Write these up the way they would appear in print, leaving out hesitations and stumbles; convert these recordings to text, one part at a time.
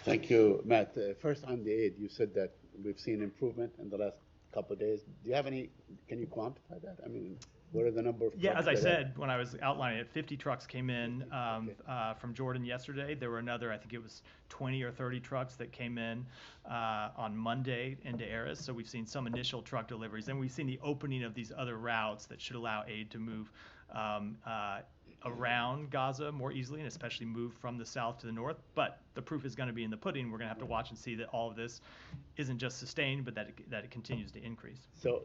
Thank you, Matt. First, on the aid, you said that we've seen improvement in the last couple of days. Do you have any, can you quantify that? I mean, what are the number of Yeah, trucks as I that said when I was outlining it, 50 trucks came in Okay. from Jordan yesterday. There were another, I think it was 20 or 30 trucks that came in on Monday into Aris. So we've seen some initial truck deliveries, and we've seen the opening of these other routes that should allow aid to move around Gaza more easily, and especially move from the south to the north. But the proof is going to be in the pudding. We're going to have to watch and see that all of this isn't just sustained, but that it continues to increase. So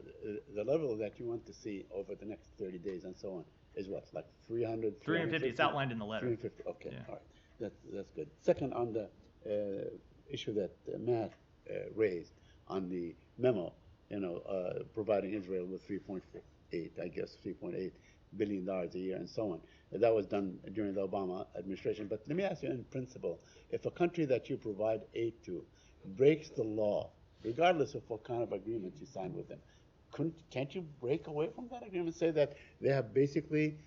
the level that you want to see over the next 30 days and so on is what, like 300, 350. It's outlined in the letter. 350. Okay, Yeah. all right. That's good. Second, on the issue that Matt raised on the memo, providing Israel with 3.8, I guess, $3.8 billion a year and so on. That was done during the Obama administration. But let me ask you in principle, if a country that you provide aid to breaks the law, regardless of what kind of agreement you sign with them, can't you break away from that agreement and say that they have basically,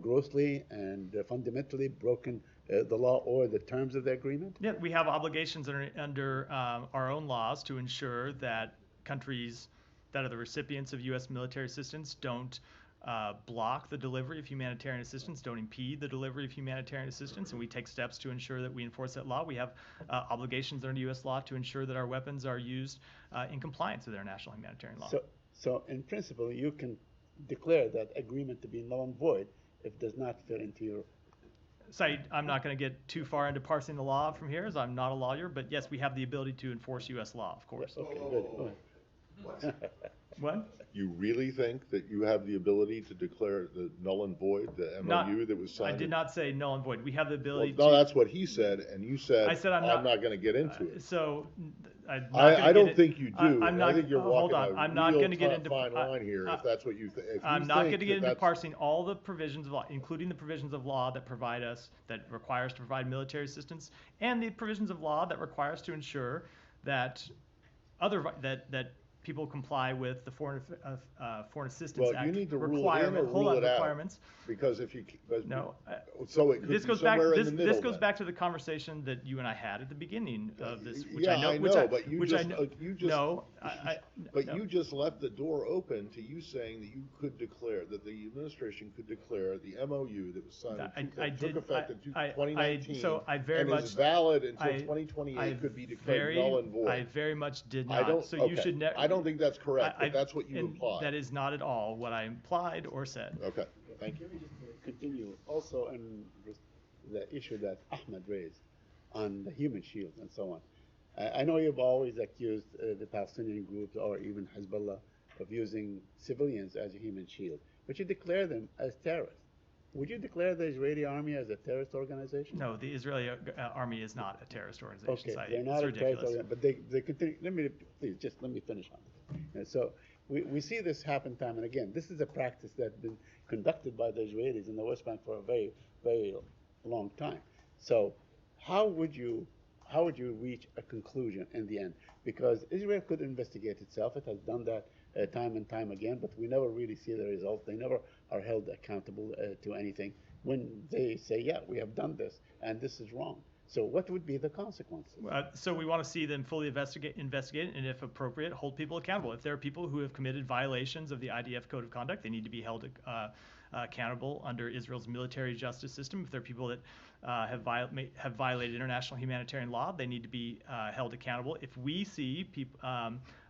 grossly and fundamentally broken the law or the terms of the agreement? Yeah, we have obligations under our own laws to ensure that countries that are the recipients of U.S. military assistance don't block the delivery of humanitarian assistance, don't impede the delivery of humanitarian assistance, and we take steps to ensure that we enforce that law. We have obligations under U.S. law to ensure that our weapons are used in compliance with international humanitarian law. So in principle, you can declare that agreement to be null and void if it does not fit into your... Saeed, I'm not going to get too far into parsing the law from here, as I'm not a lawyer, but yes, we have the ability to enforce U.S. law, of course. Okay, good. What? You really think that you have the ability to declare the null and void, the MOU that was signed? I did not say null and void. We have the ability to... No, that's what he said, and you said, I'm not going to get into it. So, I don't think you do. I think you're walking a fine line here, if that's what you think. I'm not going to get into parsing all the provisions of law, including the provisions of law that require us to provide military assistance, and the provisions of law that require us to ensure that people comply with the Foreign Assistance Act. Well, you need to rule in or rule it out, because if you so it could this goes be somewhere back. in the middle. This goes back to the conversation that you and I had at the beginning of this, which yeah, I know. But you just left the door open to you saying that you could declare that the administration could declare the MOU that was signed took effect in 2019 and is valid until 2028 could be declared null and void. I very much did not. You should never. I don't think that's correct, but that's what you implied. That is not at all what I implied or said. Okay, thank you. Let me just continue. Also, in the issue that Ahmed raised on the human shield and so on. I know you've always accused the Palestinian groups or even Hezbollah of using civilians as a human shield, but you declare them as terrorists. Would you declare the Israeli army as a terrorist organization? No, the Israeli army is not a terrorist organization. Okay, they're not a terrorist organization, but they continue. Let me finish on this. And so we see this happen time and again. This is a practice that's been conducted by the Israelis in the West Bank for a very, very long time. So how would you reach a conclusion in the end? Because Israel could investigate itself. It has done that time and time again, but we never really see the results. They never are held accountable to anything when they say, yeah, we have done this and this is wrong. So what would be the consequences? So we want to see them fully investigate, and if appropriate, hold people accountable. If there are people who have committed violations of the IDF Code of Conduct, they need to be held accountable under Israel's military justice system. If there are people that have violated international humanitarian law, they need to be held accountable. If we see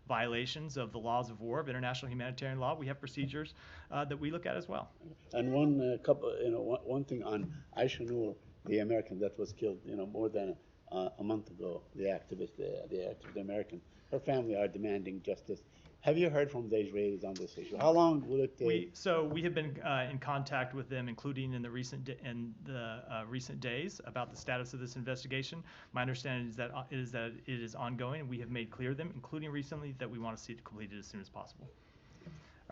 violations of the laws of war, of international humanitarian law, we have procedures that we look at as well. And one thing on Aisha Noor, the American that was killed, more than a month ago, the activist American, her family are demanding justice. Have you heard from the Israelis on this issue? How long will it take? We have been in contact with them, including in the recent days, about the status of this investigation. My understanding is that it is ongoing, and we have made clear to them, including recently, that we want to see it completed as soon as possible.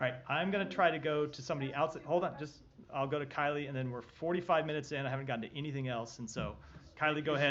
All right, I'm going to try to go to somebody else. Hold on, I'll go to Kylie, and then we're 45 minutes in. I haven't gotten to anything else, and so Kylie, go ahead.